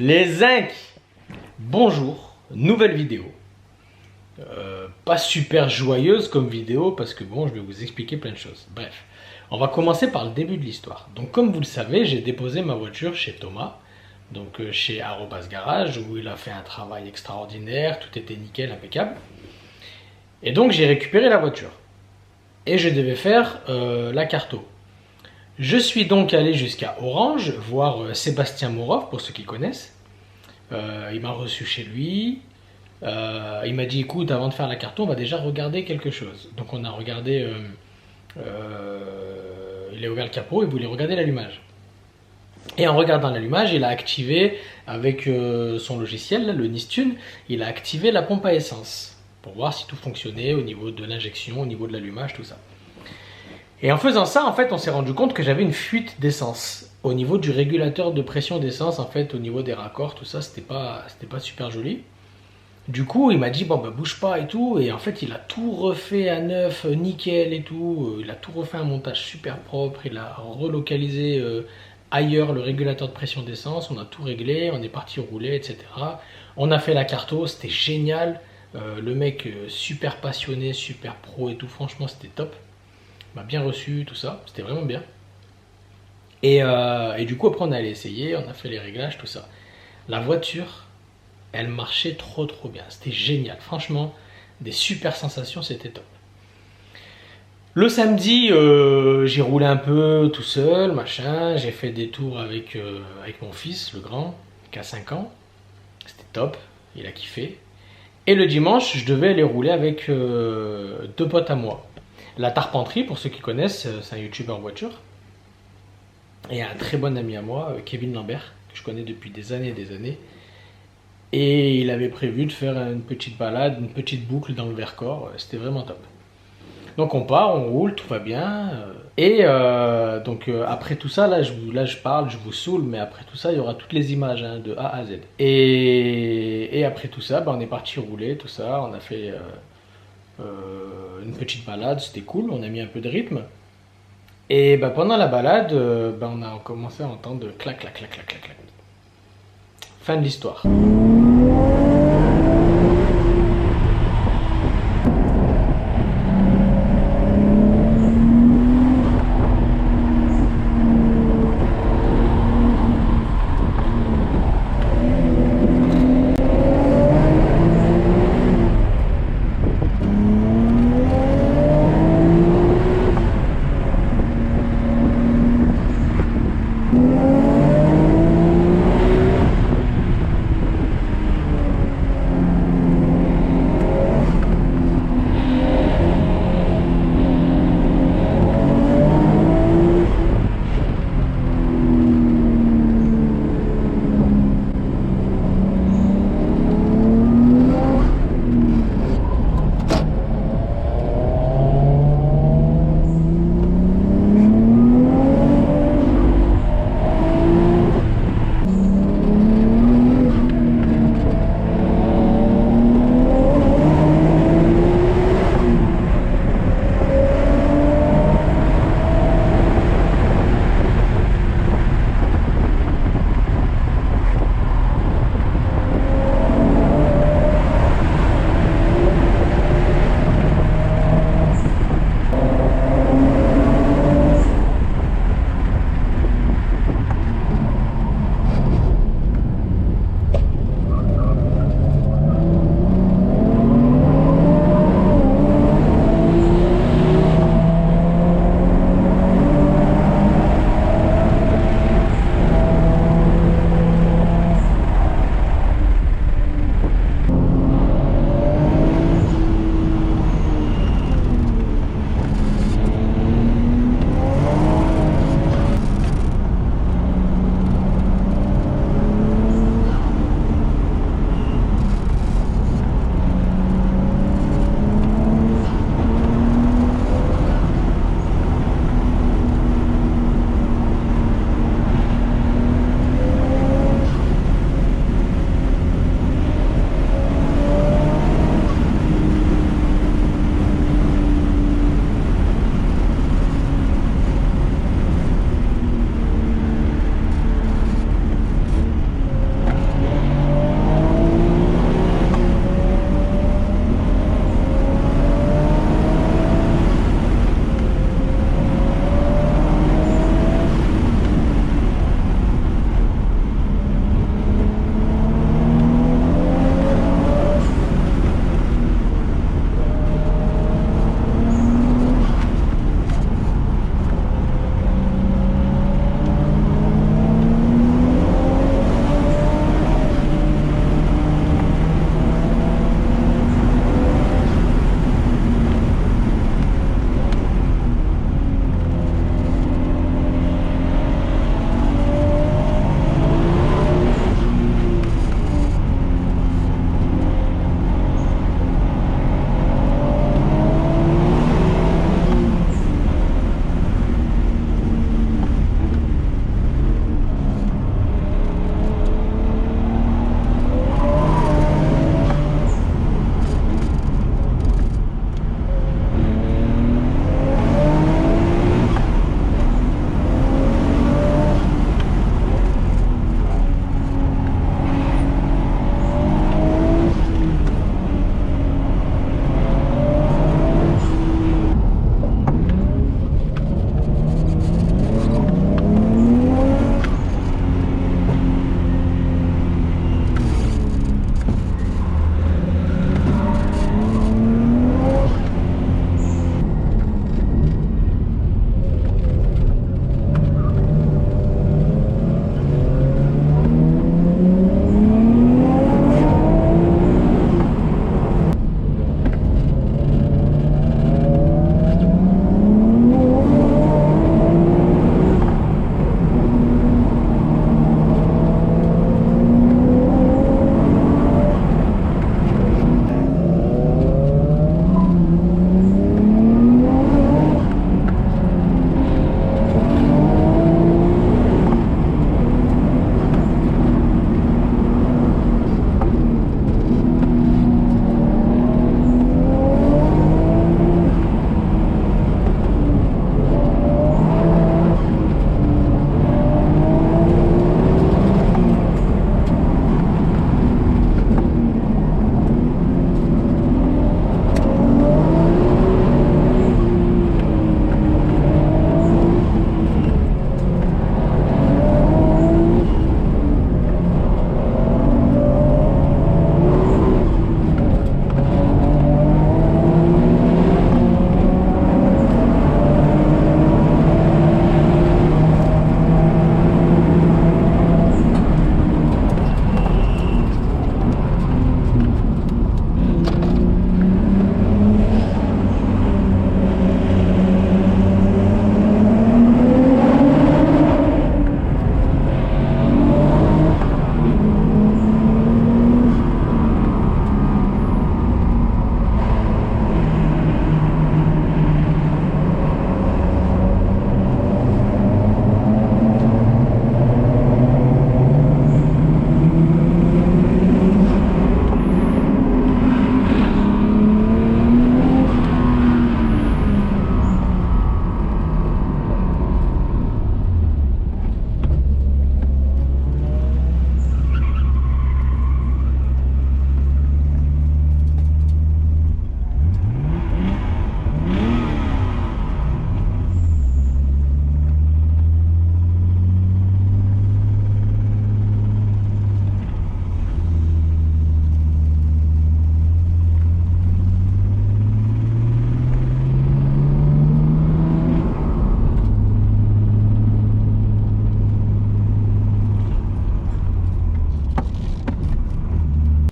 Les zincs, bonjour, nouvelle vidéo. Pas super joyeuse comme vidéo parce que bon, je vais vous expliquer plein de choses. Bref, on va commencer par le début de l'histoire. Donc comme vous le savez, j'ai déposé ma voiture chez Thomas, donc chez Arobase Garage, où il a fait un travail extraordinaire, tout était nickel, impeccable. Et donc j'ai récupéré la voiture. Et je devais faire la carto. Je suis donc allé jusqu'à Orange, voir Sébastien Mourov, pour ceux qui connaissent. Il m'a reçu chez lui. Il m'a dit, écoute, avant de faire la carton, on va déjà regarder quelque chose. Donc on a regardé, il a ouvert le capot, il voulait regarder l'allumage. Et en regardant l'allumage, il a activé, avec son logiciel, là, le Nistune, il a activé la pompe à essence, pour voir si tout fonctionnait au niveau de l'injection, au niveau de l'allumage, tout ça. Et en faisant ça, en fait, on s'est rendu compte que j'avais une fuite d'essence. Au niveau du régulateur de pression d'essence, en fait, au niveau des raccords, tout ça, c'était pas super joli. Du coup, il m'a dit, bon, bah, bouge pas et tout. Et en fait, il a tout refait à neuf, nickel et tout. Il a tout refait un montage super propre. Il a relocalisé ailleurs le régulateur de pression d'essence. On a tout réglé, on est parti rouler, etc. On a fait la carto, c'était génial. Le mec, super passionné, super pro et tout. Franchement, c'était top. M'a bien reçu, tout ça, c'était vraiment bien. Et du coup, après, on est allé essayer, on a fait les réglages, tout ça. La voiture, elle marchait trop bien, c'était génial. Franchement, des super sensations, c'était top. Le samedi, j'ai roulé un peu tout seul, machin. J'ai fait des tours avec mon fils, le grand, qui a 5 ans. C'était top, il a kiffé. Et le dimanche, je devais aller rouler avec 2 potes à moi. La Tarpenterie, pour ceux qui connaissent, c'est un youtubeur voiture. Et un très bon ami à moi, Kevin Lambert, que je connais depuis des années et des années. Et il avait prévu de faire une petite balade, une petite boucle dans le Vercors. C'était vraiment top. Donc on part, on roule, tout va bien. Et donc après tout ça, là je parle, je vous saoule, mais après tout ça, il y aura toutes les images hein, de A à Z. Et après tout ça, on est parti rouler, tout ça. On a fait une petite balade, c'était cool, on a mis un peu de rythme. Et pendant la balade, on a commencé à entendre clac, clac, clac, clac, clac, clac. Fin de l'histoire.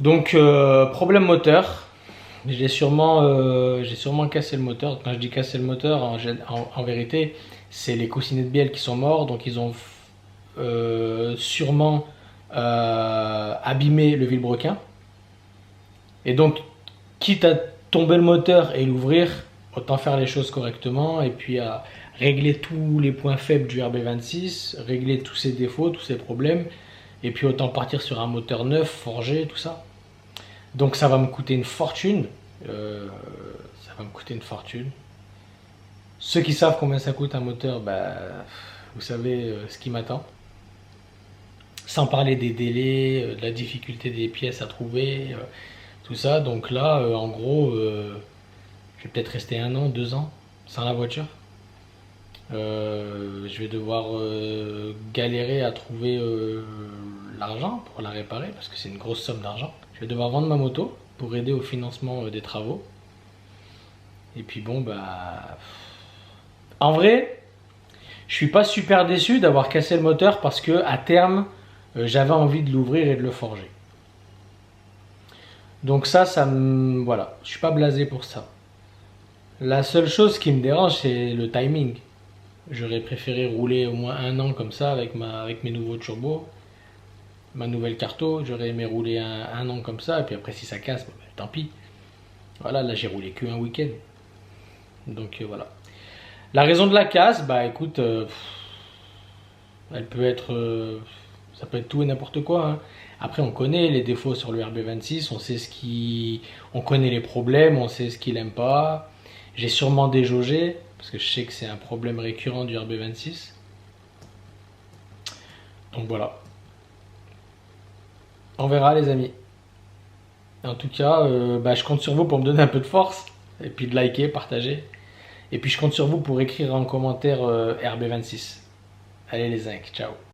Donc problème moteur. J'ai sûrement cassé le moteur. Quand je dis casser le moteur, en vérité, c'est les coussinets de bielle qui sont morts. Donc ils ont sûrement abîmé le vilebrequin. Et donc, quitte à tomber le moteur et l'ouvrir, autant faire les choses correctement et puis à régler tous les points faibles du RB26, régler tous ses défauts, tous ses problèmes, et puis autant partir sur un moteur neuf, forgé, tout ça. Donc ça va me coûter une fortune. Ça va me coûter une fortune. Ceux qui savent combien ça coûte un moteur, bah, vous savez ce qui m'attend. Sans parler des délais, de la difficulté des pièces à trouver, tout ça. Donc là, en gros, je vais peut-être rester 1 an, 2 ans sans la voiture. Je vais devoir galérer à trouver l'argent pour la réparer parce que c'est une grosse somme d'argent. Je vais devoir vendre ma moto pour aider au financement des travaux. Et puis bon, bah... En vrai, je suis pas super déçu d'avoir cassé le moteur parce que à terme, j'avais envie de l'ouvrir et de le forger. Donc ça me... Voilà, je suis pas blasé pour ça. La seule chose qui me dérange, c'est le timing. J'aurais préféré rouler au moins 1 an comme ça avec mes nouveaux turbos, ma nouvelle carto. J'aurais aimé rouler un an comme ça, et puis après si ça casse, bah, tant pis. Voilà, là j'ai roulé qu'un week-end. Donc voilà. La raison de la casse, bah écoute, elle peut être, ça peut être tout et n'importe quoi, hein. Après on connaît les défauts sur le RB26, on connaît les problèmes, on sait ce qu'il aime pas. J'ai sûrement déjaugé, parce que je sais que c'est un problème récurrent du RB26. Donc voilà. On verra les amis. En tout cas, bah, je compte sur vous pour me donner un peu de force, et puis de liker, partager. Et puis je compte sur vous pour écrire en commentaire RB26. Allez les zincs, ciao.